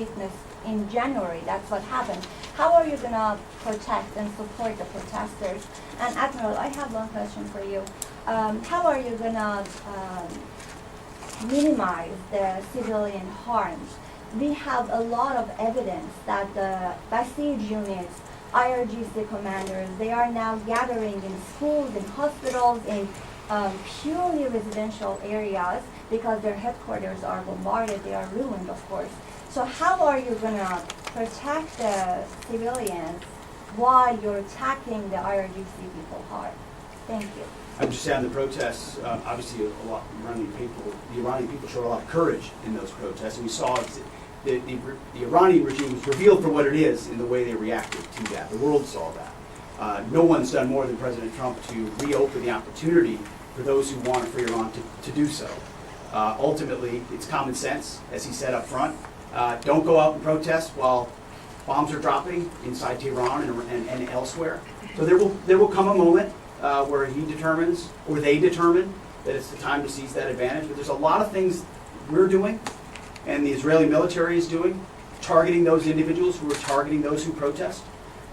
witnessed in January. That's what happened. How are you going to protect and support the protesters? And Admiral, I have one question for you. How are you going to minimize the civilian harms? We have a lot of evidence that the Basij units, IRGC commanders, they are now gathering in schools, in hospitals, in purely residential areas because their headquarters are bombarded, they are ruined, of course. So how are you going to protect the civilians while you're attacking the IRGC people hard? Thank you. I would just say on the protests, obviously the Iranian people showed a lot of courage in those protests, and we saw the Iranian regime was revealed for what it is in the way they reacted to that. The world saw that. No one's done more than President Trump to reopen the opportunity for those who want a free Iran to do so. Ultimately, it's common sense, as he said up front. Don't go out and protest while bombs are dropping inside Tehran and elsewhere. So there will come a moment where he determines, or they determine, that it's the time to seize that advantage. But there's a lot of things we're doing, and the Israeli military is doing, targeting those individuals who are targeting those who protest.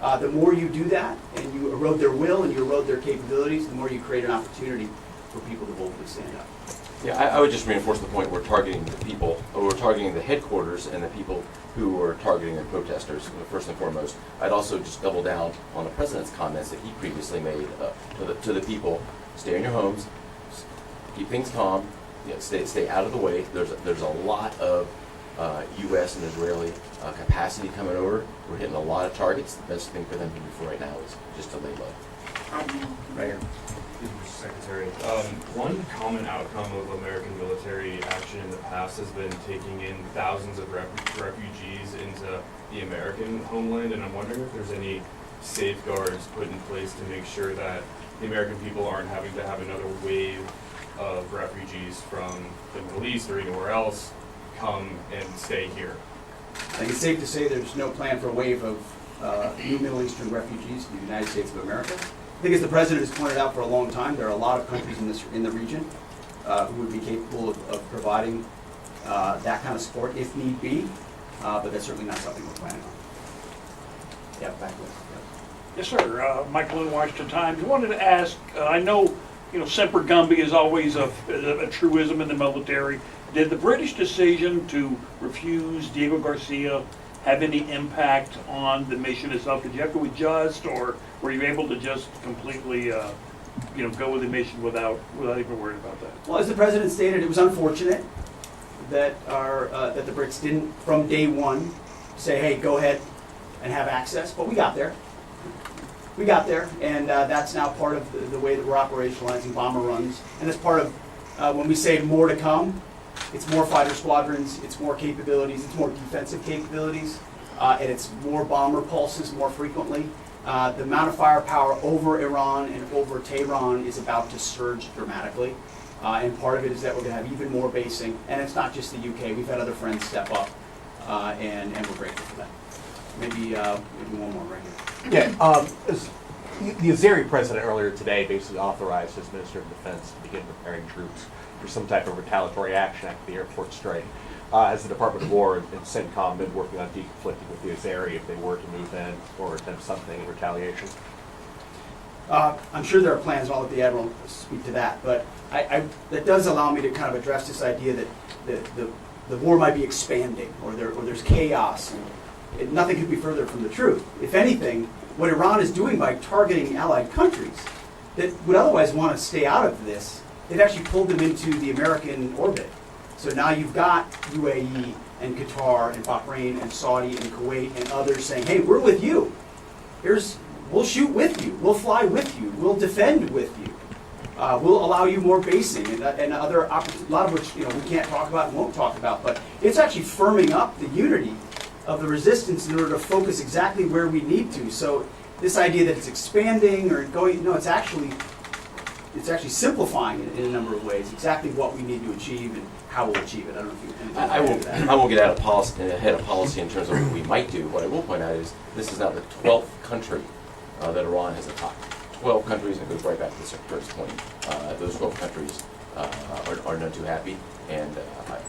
The more you do that, and you erode their will and you erode their capabilities, the more you create an opportunity for people to boldly stand up. Yeah, I would just reinforce the point, we're targeting the people, or we're targeting the headquarters and the people who are targeting the protesters, first and foremost. I'd also just double down on the president's comments that he previously made to the people. Stay in your homes, keep things calm, stay out of the way. There's a lot of U.S. and Israeli capacity coming over. We're hitting a lot of targets. The best thing for them to do for right now is just to lay low. Right here. Mr. Secretary, one common outcome of American military action in the past has been taking in thousands of refugees into the American homeland, and I'm wondering if there's any safeguards put in place to make sure that the American people aren't having to have another wave of refugees from the Middle East or anywhere else come and stay here. I think it's safe to say there's no plan for a wave of new Middle Eastern refugees to the United States of America. I think, as the President has pointed out for a long time, there are a lot of countries in the region who would be capable of providing that kind of support if need be, but that's certainly not something we're planning on. Yeah, back with. Yes, sir. Michael in Washington Times. I wanted to ask, I know, Semper Gumby is always a truism in the military. Did the British decision to refuse Diego Garcia have any impact on the mission itself? Did you have to adjust, or were you able to just completely, go with the mission without even worrying about that? Well, as the President stated, it was unfortunate that that the Brits didn't, from day one, say, "Hey, go ahead and have access." But we got there. We got there, and that's now part of the way that we're operationalizing bomber runs. And it's part of when we say more to come. It's more fighter squadrons, it's more capabilities, it's more defensive capabilities, and it's more bomber pulses more frequently. The amount of firepower over Iran and over Tehran is about to surge dramatically, and part of it is that we're going to have even more basing, and it's not just the UK. We've had other friends step up, and we're grateful for that. Maybe one more right here. Yeah, the Azeri president earlier today basically authorized his Minister of Defense to begin preparing troops for some type of retaliatory action after the airport strike. Has the Department of War and CENTCOM been working on deconflicting with the Azeri if they were to move in or attempt something in retaliation? I'm sure there are plans, and I'll let the Admiral speak to that, but that does allow me to kind of address this idea that the war might be expanding, or there's chaos, and nothing could be further from the truth. If anything, what Iran is doing by targeting allied countries that would otherwise want to stay out of this, they've actually pulled them into the American orbit. So now you've got UAE and Qatar and Bahrain and Saudi and Kuwait and others saying, "Hey, we're with you. We'll shoot with you. We'll fly with you. We'll defend with you. We'll allow you more basing," and other a lot of which we can't talk about and won't talk about. But it's actually firming up the unity of the resistance in order to focus exactly where we need to. So this idea that it's expanding or going, it's actually simplifying it in a number of ways, exactly what we need to achieve and how we'll achieve it. I don't know if you I won't get ahead of policy in terms of what we might do. What I will point out is this is now the 12th country that Iran has attacked. 12 countries, and it goes right back to the Secretary's point. Those 12 countries are none too happy, and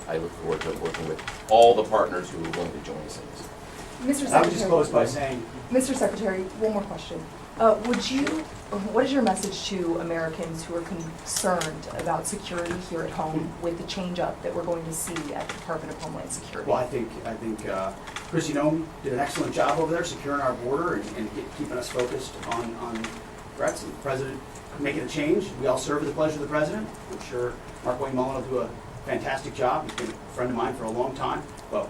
I look forward to working with all the partners who are willing to join us in this. Mr. I would just close by Secretary, saying, Mr. Secretary, one more question. What is your message to Americans who are concerned about security here at home with the change-up that we're going to see at the Department of Homeland Security? well, I think Christy Noem did an excellent job over there securing our border and keeping us focused on threats. And the President making a change. We all serve at the pleasure of the President. I'm sure Mark Wayne Mullen will do a fantastic job. He's been a friend of mine for a long time. But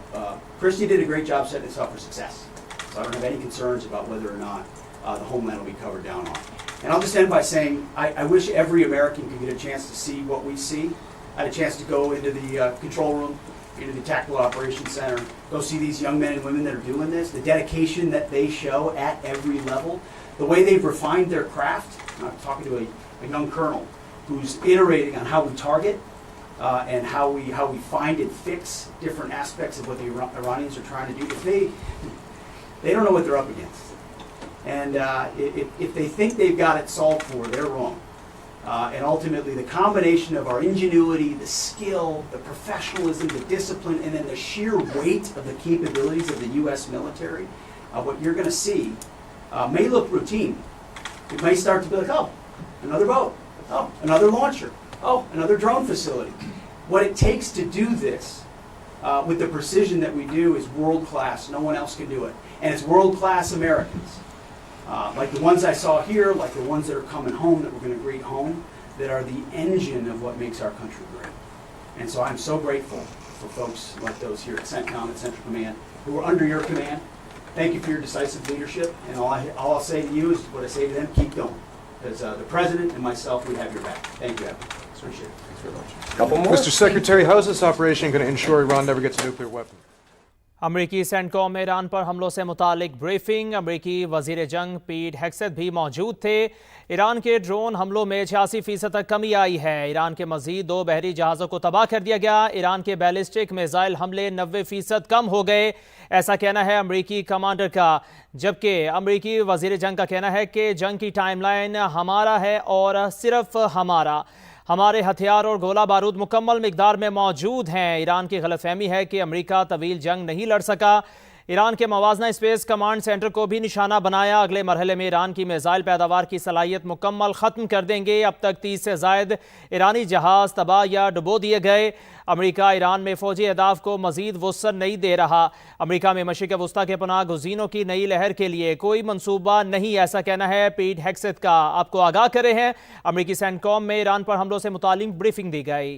Christy did a great job setting us up for success. So I don't have any concerns about whether or not the homeland will be covered down on. And I'll just end by saying I wish every American could get a chance to see what we see. I had a chance to go into the control room, into the Tactical Operations Center, go see these young men and women that are doing this, the dedication that they show at every level, the way they've refined their craft. I'm talking to a young colonel who's iterating on how we target and how we find and fix different aspects of what the Iranians are trying to do. If they don't know what they're up against. And if they think they've got it solved for, they're wrong. And ultimately, the combination of our ingenuity, the skill, the professionalism, the discipline, and then the sheer weight of the capabilities of the U.S. military, what you're going to see may look routine. It may start to be like, oh, another boat, oh, another launcher, oh, another drone facility. What it takes to do this with the precision that we do is world-class. No one else can do it. And it's world-class Americans. Like the ones I saw here, like the ones that are coming home that we're going to greet home, that are the engine of what makes our country great. And so I'm so grateful for folks like those here at CENTCOM and Central Command who are under your command. Thank you for your decisive leadership. And all I'll say to you is what I say to them, keep going. Because the President and myself, we have your back. Thank you, Evan. Appreciate it. Thanks very much. Couple more. Mr. Secretary, how is this operation going to ensure Iran never gets a nuclear weapon? अमरीकी CENTCOM में Iran पर हमलों से मुतालिक briefing. अमरीकी वजीर जंग पीट हेक्सेथ भी मौजूद थे। ईरान के ड्रोन हमलों में 86% तक कमी आई है। ईरान के मजीद 2 बहरी जहाज़ों को तबाह कर दिया गया। ईरान के बैलिस्टिक मिसाइल हमले 90% कम हो गए, ऐसा कहना है अमरीकी कमांडर का। जबकि अमरीकी वजीर जंग का कहना है कि जंग की टाइमलाइन हमारा है और सिर्फ हमारा। हमारे हथियार और गोला बारूद मुकम्मल मिकदार में मौजूद हैं। ईरान की गलतफहमी है कि अमेरिका तवील जंग नहीं लड़ सका। ईरान के मवाजना स्पेस कमांड सेंटर को भी निशाना बनाया। अगले मरहले में ईरान की मिसाइल पैदावार की सलाहियत मुकम्मल ख़त्म कर देंगे। अब तक 30 से ज़ायद ईरानी जहाज़ तबाह या डुबो दिए गए। अमेरिका ईरान में फ़ौजी अहदाफ को मज़ीद वुसअत नहीं दे रहा। अमेरिका में मशरिक़ वस्ता के पनाह गुज़ीनों की नई लहर के लिए कोई मंसूबा नहीं, ऐसा कहना है पीट हेक्सेथ का। आपको आगाह करे हैं, अमेरिकी सेंटकॉम में ईरान पर हमलों से मुतालिक ब्रीफिंग दी गई।